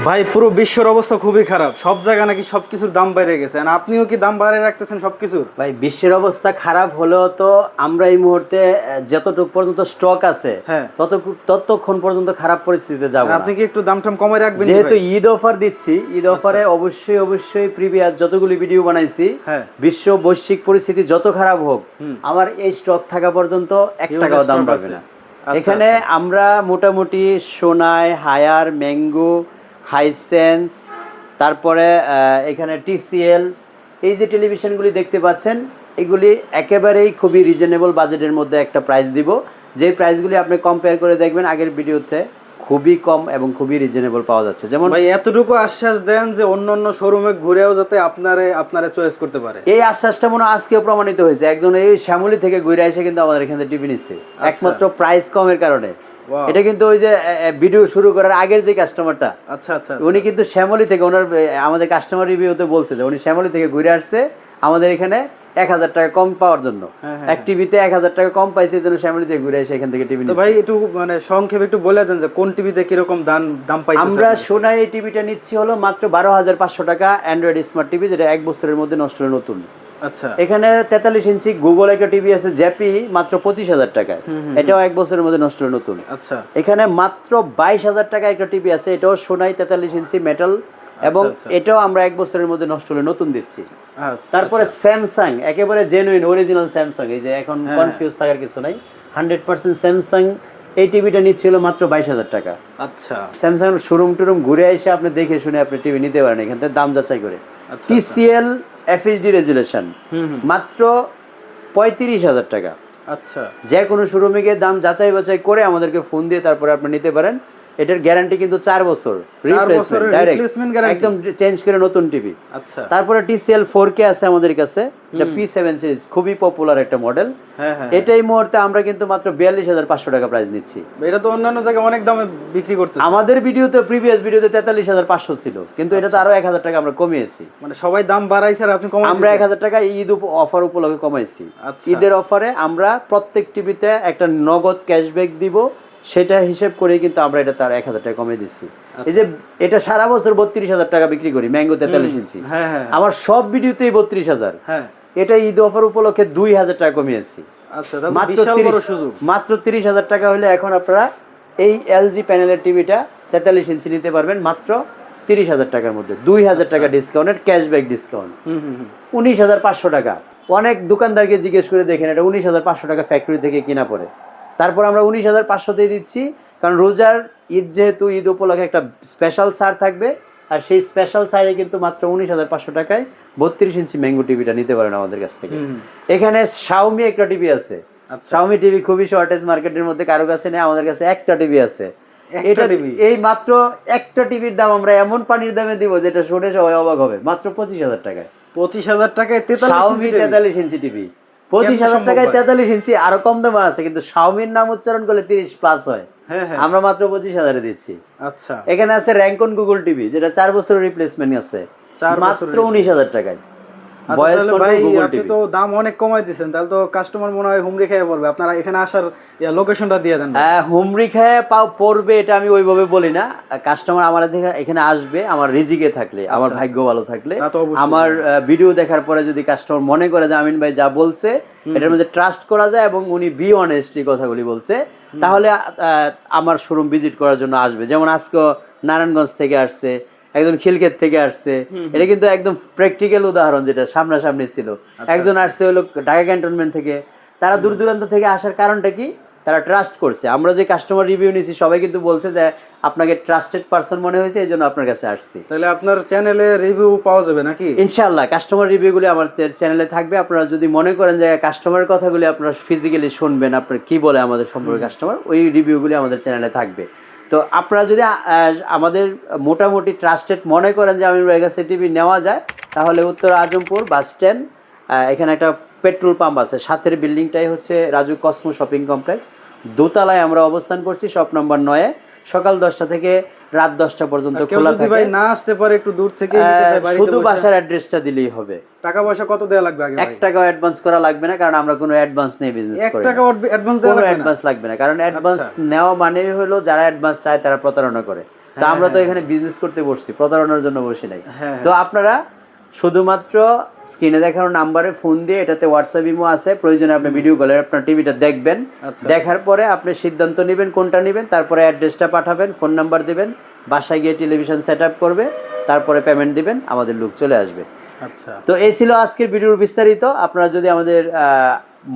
ভাই পুরো বিশ্বের অবস্থা খুবই খারাপ, সব জায়গা নাকি সবকিছুর দাম বেড়ে গেছে। আর আপনিও কি দাম বাড়িয়ে রাখতেছেন সবকিছুর? ভাই বিশ্বের অবস্থা খারাপ হলেও তো আমরা এই মুহূর্তে যতটুকু পর্যন্ত স্টক আছে হ্যাঁ, ততক্ষণ পর্যন্ত খারাপ পরিস্থিতিতে যাব না। আপনি কি একটু দাম টাম কমায় রাখবেন? যেহেতু ঈদ অফার দিচ্ছি, ঈদ অফারে অবশ্যই প্রিভিয়াস যতগুলি ভিডিও বানাইছি, হ্যাঁ, বিশ্ব বৈশ্বিক পরিস্থিতি যত খারাপ হোক আমার এই স্টক থাকা পর্যন্ত 1 টাকাও দাম পাবে না। এখানে আমরা মোটামুটি সোনাই, হায়ার, ম্যাঙ্গো, হাইসেন্স, তারপরে এখানে টিসিএল, এই যে টেলিভিশনগুলি দেখতে পাচ্ছেন এগুলি একেবারেই খুবই রিজনেবল বাজেটের মধ্যে একটা প্রাইস দিব। যে প্রাইসগুলি আপনি কম্পেয়ার করে দেখবেন আগের ভিডিওতে খুবই কম এবং খুবই রিজনেবল পাওয়া যাচ্ছে। যেমন ভাই এতটুকু আশ্বাস দেন যে অন্য শোরুমে ঘুরেও যাতে আপনারে চয়েস করতে পারে। এই আশ্বাসটা মনে আজকেও প্রমাণিত হয়েছে। একজন এই শ্যামলী থেকে ঘুরে এসে কিন্তু আমাদের এখানে টিভি নিচ্ছে একমাত্র প্রাইস কমের কারণে। এটা কিন্তু ওই যে ভিডিও শুরু করার আগের যে কাস্টমারটা, আচ্ছা, উনি কিন্তু শ্যামলী থেকে, ওনার আমাদের কাস্টমার রিভিউতে বলছে যে উনি শ্যামলী থেকে ঘুরে আসছে আমাদের এখানে 1000 টাকা কম পাওয়ার জন্য। এক টিভিতে 1000 টাকা কম পাইছে, এই জন্য শ্যামলী থেকে ঘুরে এসে এখান থেকে টিভি নিচ্ছে। ভাই একটু মানে সংক্ষেপে একটু বলে দেন যে কোন টিভিতে কিরকম দাম পাইতেছে? আমরা সোনাই এই টিভিটা নিচ্ছি হলো মাত্র 12,500 টাকা, অ্যান্ড্রয়েড স্মার্ট টিভি, যেটা 1 বছরের মধ্যে নষ্ট হলে নতুন। আচ্ছা, এখানে 43 ইঞ্চি গুগল একটা টিভি আছে জ্যাপি, মাত্র 25,000 টাকায়, এটাও 1 বছরের মধ্যে নষ্ট হলে নতুন। আচ্ছা, এখানে মাত্র 22,000 টাকা একটা টিভি আছে, এটাও সোনাই 43 ইঞ্চি মেটাল, এবং এটাও আমরা 1 বছরের মধ্যে নষ্ট হলে নতুন দিচ্ছি। তারপরে স্যামসাং, একেবারে জেনুইন অরিজিনাল স্যামসাং, এই যে এখন কনফিউজ থাকার কিছু নাই, 100% স্যামসাং এই টিভিটা নিচ্ছিল মাত্র 22,000 টাকা। আচ্ছা, স্যামসাং শোরুম টুরুম ঘুরে এসে আপনি দেখে শুনে আপনি টিভি নিতে পারেন এখান থেকে দাম যাচাই করে। টিসিএল এফএইচডি রেজুলেশন মাত্র 35,000 টাকা। আচ্ছা, যে কোনো শোরুমে গিয়ে দাম যাচাই বাছাই করে আমাদেরকে ফোন দিয়ে তারপরে আপনি নিতে পারেন। এটার গ্যারান্টি কিন্তু 4 বছর, রিপ্লেসমেন্ট একদম চেঞ্জ করে নতুন টিভি। আচ্ছা, তারপরে টিসিএল 4K আছে আমাদের কাছে, এটা P7 সিরিজ, খুবই পপুলার একটা মডেল। এটাই মুহূর্তে আমরা কিন্তু মাত্র 42,500 টাকা প্রাইস নিচ্ছি। এটা তো অন্যান্য জায়গায় অনেক দামে বিক্রি করতেছে। আমাদের ভিডিওতে প্রিভিয়াস ভিডিওতে 43,500 ছিল, কিন্তু এটা তো আরো 1,000 টাকা আমরা কমিয়েছি। মানে সবাই দাম বাড়াইছে আর আপনি কমাইছেন। আমরা 1,000 টাকা ঈদ অফার উপলক্ষে কমাইছি। ঈদের অফারে আমরা প্রত্যেক টিভিতে একটা নগদ ক্যাশব্যাক দিব, সেটা হিসেব করে কিন্তু আমরা এটা তার 1,000 টাকা কমিয়ে দিচ্ছি। এই যে এটা সারা বছর 32,000 টাকা বিক্রি করি, ম্যাঙ্গো 43 ইঞ্চি, আমার সব ভিডিওতেই 32,000। এটা ঈদ অফার উপলক্ষে 2,000 টাকা কমিয়েছি। মাত্র 30,000 টাকা হলে এখন আপনারা এই এলজি প্যানেলের টিভিটা 43 ইঞ্চি নিতে পারবেন মাত্র 30,000 টাকার মধ্যে, 2,000 টাকা ডিসকাউন্টের ক্যাশব্যাক ডিসকাউন্ট, 19,500 টাকা। অনেক দোকানদারকে জিজ্ঞেস করে দেখেন, এটা 19,500 টাকা ফ্যাক্টরি থেকে কিনা পড়ে। তারপর আমরা 19,500 দিচ্ছি, কারণ রোজার ঈদ, যেহেতু ঈদ উপলক্ষে একটা স্পেশাল ছাড় থাকবে, আর সেই স্পেশাল ছাড়ে কিন্তু মাত্র 19,500 টাকায় 32 ইঞ্চি ম্যাঙ্গো টিভিটা নিতে পারেন আমাদের কাছ থেকে। এখানে শাওমি একটা টিভি আছে, শাওমি টিভি খুবই শর্টেজ মার্কেটের মধ্যে, কারো কাছে নেই, আমাদের কাছে একটা টিভি আছে। এটা এই মাত্র একটা টিভির দাম আমরা এমন পানির দামে দিব যেটা শুনে সবাই অবাক হবে, মাত্র 25,000 টাকায়। 25,000 টাকায় শাওমি 43 ইঞ্চি টিভি, 25,000 টাকায় 43 ইঞ্চি। আরো কম দামে আছে, কিন্তু শাওমির নাম উচ্চারণ করলে 30+ হয়, আমরা মাত্র 25,000 দিচ্ছি। আচ্ছা, এখানে আছে র‍্যাঙ্কন গুগল টিভি, যেটা 4 বছরের রিপ্লেসমেন্ট আছে, মাত্র 19,000 টাকায়। আপনি তো দাম অনেক কমাই দিচ্ছেন, তাহলে তো কাস্টমার মনে হয় হুমড়ি খেয়ে পড়বে। আপনারা এখানে আসার লোকেশনটা দিয়ে দেন। হুমড়ি খেয়ে পড়বে এটা আমি ওইভাবে বলি না। কাস্টমার আমার এখানে আসবে আমার রিজিকে থাকলে, আমার ভাগ্য ভালো থাকলে, আমার ভিডিও দেখার পরে যদি কাস্টমার মনে করে যে আমিন ভাই যা বলছে এটার মধ্যে ট্রাস্ট করা যায় এবং উনি বি অনেস্টলি কথাগুলি বলছে, তাহলে আমার শোরুম ভিজিট করার জন্য আসবে। যেমন আজকে নারায়ণগঞ্জ থেকে আসছে, একজন খিলক্ষেত থেকে আসছে, এটা কিন্তু একদম প্র্যাকটিক্যাল উদাহরণ যেটা সামনাসামনি ছিল। একজন আসছে হলো ঢাকা ক্যান্টনমেন্ট থেকে। তারা দূর দূরান্ত থেকে আসার কারণটা কি? তারা ট্রাস্ট করছে। আমরা যে কাস্টমার রিভিউ নিয়েছি সবাই কিন্তু বলছে যে আপনাকে ট্রাস্টেড পারসন মনে হয়েছে, এই জন্য আপনার কাছে আসছি। তাহলে আপনার চ্যানেলে রিভিউ পাওয়া যাবে নাকি? ইনশাআল্লাহ কাস্টমার রিভিউগুলি আমাদের চ্যানেলে থাকবে। আপনারা যদি মনে করেন যে কাস্টমারের কথাগুলি আপনারা ফিজিক্যালি শুনবেন, আপনার কি বলে আমাদের সম্পর্কে কাস্টমার, ওই রিভিউগুলি আমাদের চ্যানেলে থাকবে। তো আপনারা যদি আমাদের মোটামুটি ট্রাস্টেড মনে করেন যে আমিন ভাইয়ের কাছে টিভি নেওয়া যায়, তাহলে উত্তর আজমপুর বাস স্ট্যান্ড, এখানে একটা পেট্রোল পাম্প আছে, সাথের বিল্ডিংটাই হচ্ছে রাজু কসমো শপিং কমপ্লেক্স, দোতলায় আমরা অবস্থান করছি, শপ নম্বর 9-এ। সকাল 10টা থেকে রাত 10টা পর্যন্ত খোলা থাকে। ভাই না আসতে পারে, একটু দূর থেকে শুধু বাসার অ্যাড্রেসটা দিলেই হবে। টাকা পয়সা কত দেয়া লাগবে আগে? 1 টাকাও অ্যাডভান্স করা লাগবে না, কারণ আমরা কোনো অ্যাডভান্স নিয়ে বিজনেস করি না। 1 টাকাও অ্যাডভান্স দেয়া লাগবে না? অ্যাডভান্স লাগবে না, কারণ অ্যাডভান্স নেওয়া মানে হলো যারা অ্যাডভান্স চায় তারা প্রতারণা করে। তো আমরা তো এখানে বিজনেস করতে বসছি, প্রতারণার জন্য বসি নাই। হ্যাঁ। তো আপনারা শুধুমাত্র স্ক্রিনে দেখানো নাম্বারে ফোন দিয়ে, এটাতে হোয়াটসঅ্যাপ ইমো আছে, প্রয়োজনে আপনি ভিডিও কলে আপনার টিভিটা দেখবেন। আচ্ছা। দেখার পরে আপনি সিদ্ধান্ত নেবেন কোনটা নেবেন, তারপরে অ্যাড্রেসটা পাঠাবেন, ফোন নাম্বার দিবেন, বাসায় গিয়ে টেলিভিশন সেট আপ করবে, তারপরে পেমেন্ট দিবেন, আমাদের লোক চলে আসবে। আচ্ছা। তো এই ছিল আজকের ভিডিওর বিস্তারিত। আপনারা যদি আমাদের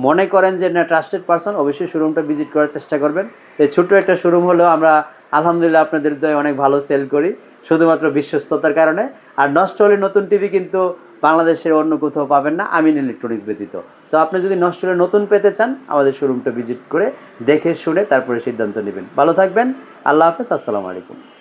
মনে করেন যে না ট্রাস্টেড পারসন, অবশ্যই শোরুমটা ভিজিট করার চেষ্টা করবেন। এই ছোট্ট একটা শোরুম হলেও আমরা আলহামদুলিল্লাহ আপনাদের দয়ে অনেক ভালো সেল করি, শুধুমাত্র বিশ্বস্ততার কারণে। আর নষ্ট হলে নতুন টিভি কিন্তু বাংলাদেশের অন্য কোথাও পাবেন না, আমিন ইলেকট্রনিক্স ব্যতীত। সো আপনি যদি নষ্ট হলে নতুন পেতে চান, আমাদের শোরুমটা ভিজিট করে দেখে শুনে তারপরে সিদ্ধান্ত নেবেন। ভালো থাকবেন, আল্লাহ হাফেজ, আসসালামু আলাইকুম।